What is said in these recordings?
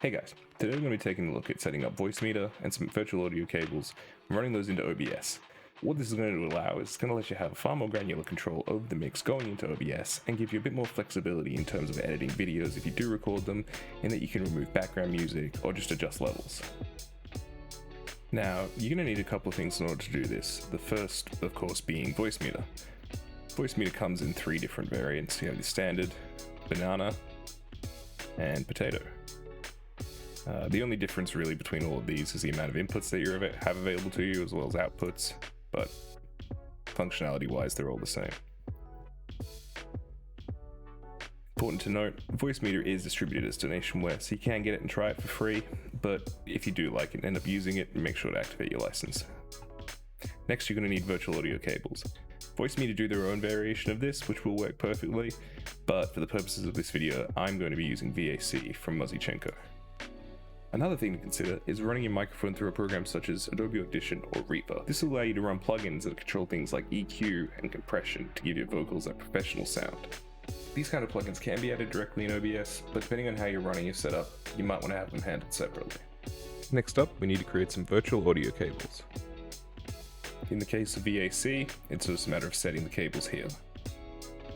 Hey guys, today we're going to be taking a look at setting up Voicemeeter and some virtual audio cables and running those into OBS. What this is going to allow is it's going to let you have far more granular control over the mix going into OBS and give you a bit more flexibility in terms of editing videos if you do record them, in that you can remove background music or just adjust levels. Now, you're going to need a couple of things in order to do this. The first, of course, being Voicemeeter. Voicemeeter comes in three different variants. You have the standard, banana, and potato. The only difference really between all of these is the amount of inputs that you have available to you as well as outputs, but functionality wise they're all the same. Important to note, Voicemeeter is distributed as donationware, so you can get it and try it for free, but if you do like it and end up using it, make sure to activate your license. Next, you're going to need virtual audio cables. Voicemeeter do their own variation of this, which will work perfectly, but for the purposes of this video, I'm going to be using VAC from Muzichenko. Another thing to consider is running your microphone through a program such as Adobe Audition or Reaper. This will allow you to run plugins that control things like EQ and compression to give your vocals that professional sound. These kind of plugins can be added directly in OBS, but depending on how you're running your setup, you might want to have them handled separately. Next up, we need to create some virtual audio cables. In the case of VAC, it's just a matter of setting the cables here.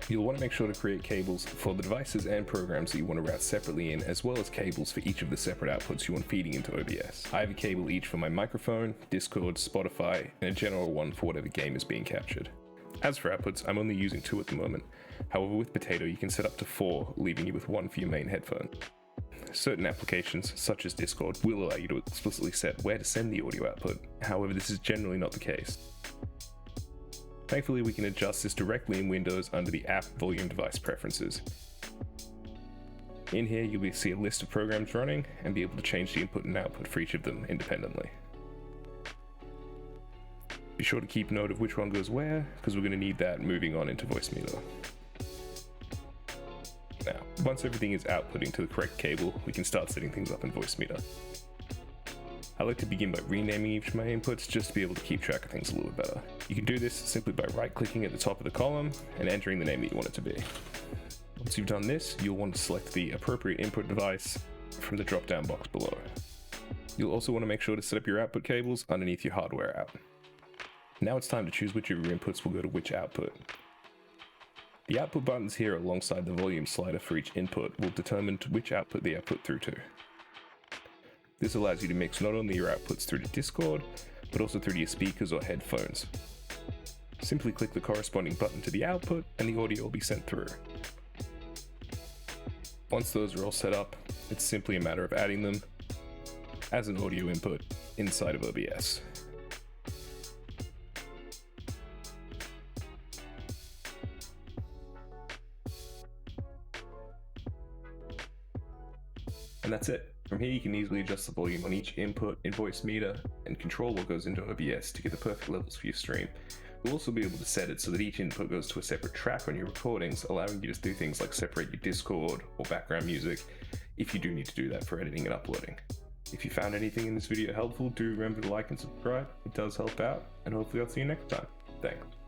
You'll want to make sure to create cables for the devices and programs that you want to route separately in, as well as cables for each of the separate outputs you want feeding into OBS. I have a cable each for my microphone, Discord, Spotify, and a general one for whatever game is being captured. As for outputs, I'm only using 2 at the moment. However, with Potato you can set up to 4, leaving you with 1 for your main headphone. Certain applications, such as Discord, will allow you to explicitly set where to send the audio output. However, this is generally not the case. Thankfully, we can adjust this directly in Windows under the App Volume Device Preferences. In here, you'll see a list of programs running and be able to change the input and output for each of them independently. Be sure to keep note of which one goes where, because we're going to need that moving on into Voicemeeter. Now, once everything is outputting to the correct cable, we can start setting things up in Voicemeeter. I like to begin by renaming each of my inputs just to be able to keep track of things a little better. You can do this simply by right-clicking at the top of the column and entering the name that you want it to be. Once you've done this, you'll want to select the appropriate input device from the drop-down box below. You'll also want to make sure to set up your output cables underneath your hardware out. Now it's time to choose which of your inputs will go to which output. The output buttons here alongside the volume slider for each input will determine which output they are put through to. This allows you to mix not only your outputs through to Discord, but also through to your speakers or headphones. Simply click the corresponding button to the output and the audio will be sent through. Once those are all set up, it's simply a matter of adding them as an audio input inside of OBS. And that's it. From here you can easily adjust the volume on each input in Voicemeeter and control what goes into OBS to get the perfect levels for your stream. You'll also be able to set it so that each input goes to a separate track on your recordings, allowing you to do things like separate your Discord or background music if you do need to do that for editing and uploading. If you found anything in this video helpful, do remember to like and subscribe. It does help out, and hopefully I'll see you next time. Thanks.